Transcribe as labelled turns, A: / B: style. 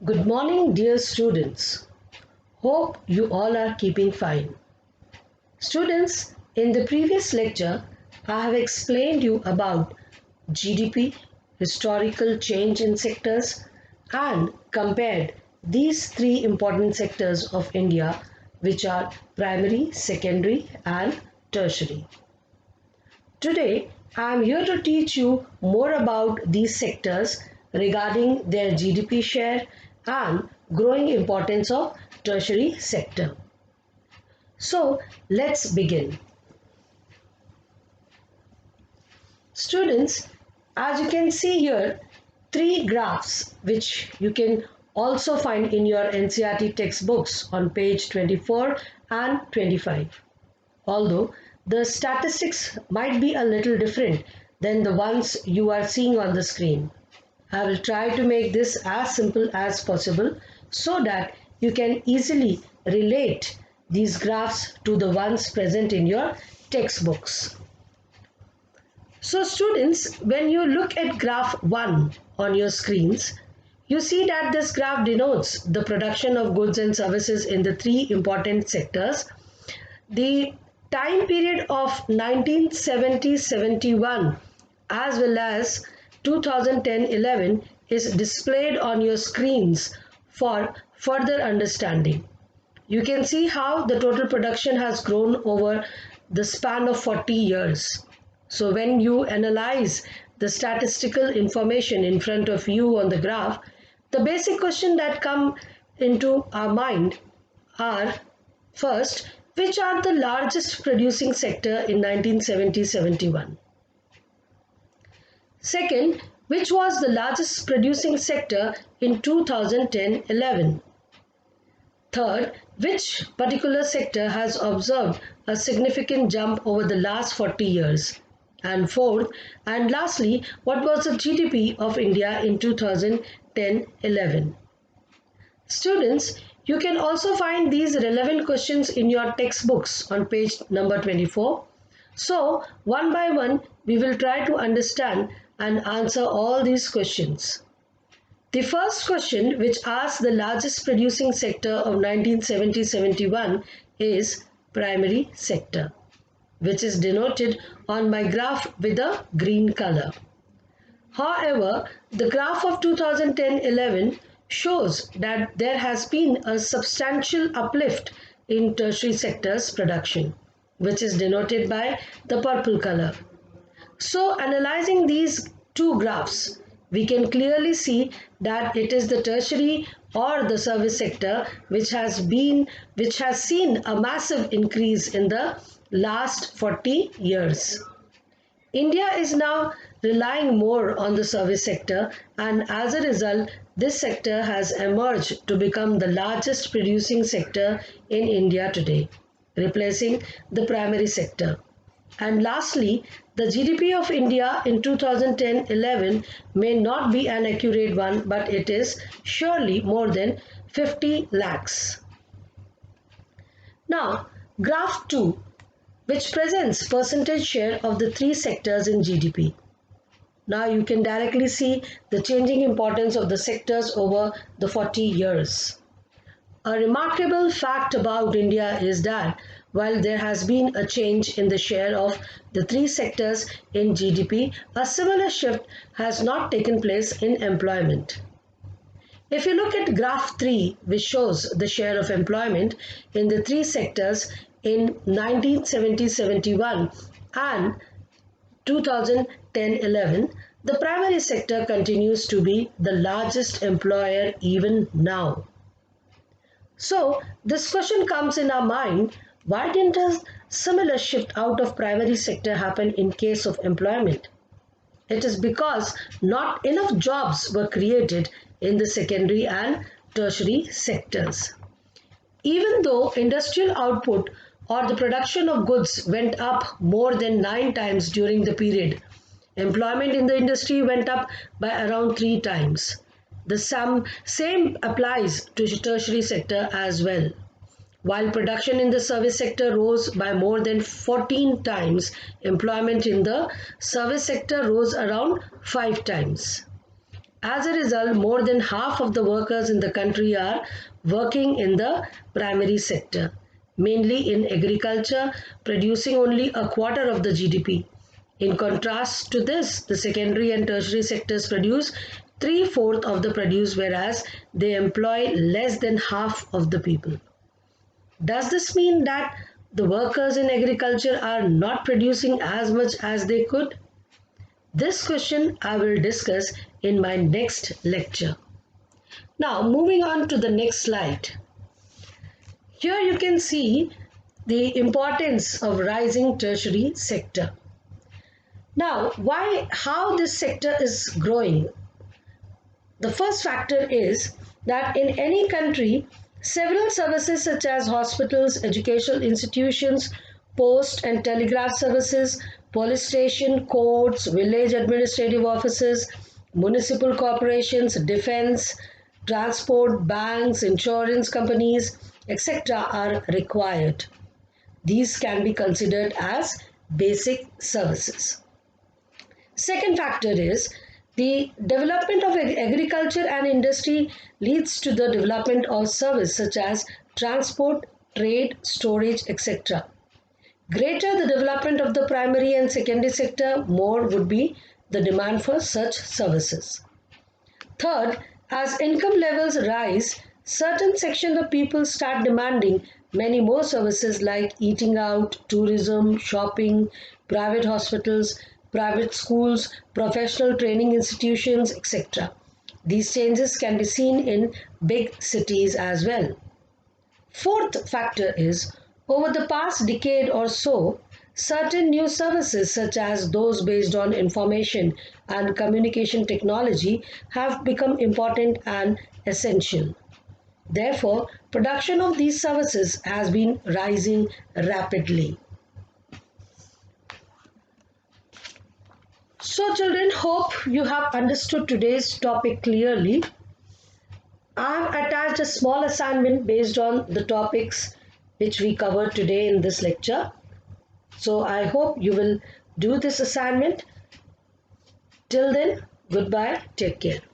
A: Good morning, dear students. Hope you all are keeping fine. Students, in the previous lecture, I have explained you about GDP, historical change in sectors, and compared these three important sectors of India, which are primary, secondary, and tertiary. Today, I am here to teach you more about these sectors regarding their GDP share and growing importance of tertiary sector. So, let's begin. Students, as you can see here, three graphs which you can also find in your NCERT textbooks on page 24 and 25. Although the statistics might be a little different than the ones you are seeing on the screen. I will try to make this as simple as possible so that you can easily relate these graphs to the ones present in your textbooks. So students, when you look at graph 1 on your screens, you see that this graph denotes the production of goods and services in the three important sectors. The time period of 1970-71 as well as 2010-11 is displayed on your screens for further understanding. You can see how the total production has grown over the span of 40 years. So when you analyze the statistical information in front of you on the graph, the basic question that come into our mind are: first, which are the largest producing sector in 1970-71? Second, which was the largest producing sector in 2010-11? Third, which particular sector has observed a significant jump over the last 40 years? And fourth, and lastly, what was the GDP of India in 2010-11? Students, you can also find these relevant questions in your textbooks on page number 24. So, one by one, we will try to understand and answer all these questions. The first question, which asks the largest producing sector of 1970-71, is primary sector, which is denoted on my graph with a green color. However, the graph of 2010-11 shows that there has been a substantial uplift in tertiary sector's production, which is denoted by the purple color. So, analyzing these two graphs, we can clearly see that it is the tertiary or the service sector which has seen a massive increase in the last 40 years. India is now relying more on the service sector, and as a result, this sector has emerged to become the largest producing sector in India today, replacing the primary sector. And lastly, the GDP of India in 2010-11 may not be an accurate one, but it is surely more than 50 lakhs. Now, graph 2, which presents percentage share of the three sectors in GDP. Now you can directly see the changing importance of the sectors over the 40 years. A remarkable fact about India is that while there has been a change in the share of the three sectors in GDP, a similar shift has not taken place in employment. If you look at graph 3, which shows the share of employment in the three sectors in 1970-71 and 2010-11, the primary sector continues to be the largest employer even now. So, this question comes in our mind: why didn't a similar shift out of primary sector happen in case of employment? It is because not enough jobs were created in the secondary and tertiary sectors. Even though industrial output or the production of goods went up more than 9 times during the period, employment in the industry went up by around 3 times. The same applies to the tertiary sector as well. While production in the service sector rose by more than 14 times, employment in the service sector rose around 5 times. As a result, more than half of the workers in the country are working in the primary sector, mainly in agriculture, producing only a quarter of the GDP. In contrast to this, the secondary and tertiary sectors produce three-fourths of the produce, whereas they employ less than half of the people. Does this mean that the workers in agriculture are not producing as much as they could? This question I will discuss in my next lecture. Now, moving on to the next slide. Here you can see the importance of rising tertiary sector. Now, how this sector is growing? The first factor is that in any country, several services such as hospitals, educational institutions, post and telegraph services, police station, courts, village administrative offices, municipal corporations, defense, transport, banks, insurance companies, etc. are required. These can be considered as basic services. Second factor is the development of agriculture and industry leads to the development of service such as transport, trade, storage, etc. Greater the development of the primary and secondary sector, more would be the demand for such services. Third, as income levels rise, certain sections of people start demanding many more services like eating out, tourism, shopping, private hospitals, private schools, professional training institutions, etc. These changes can be seen in big cities as well. Fourth factor is, over the past decade or so, certain new services such as those based on information and communication technology have become important and essential. Therefore, production of these services has been rising rapidly. So children, hope you have understood today's topic clearly. I have attached a small assignment based on the topics which we covered today in this lecture. So I hope you will do this assignment. Till then, goodbye, take care.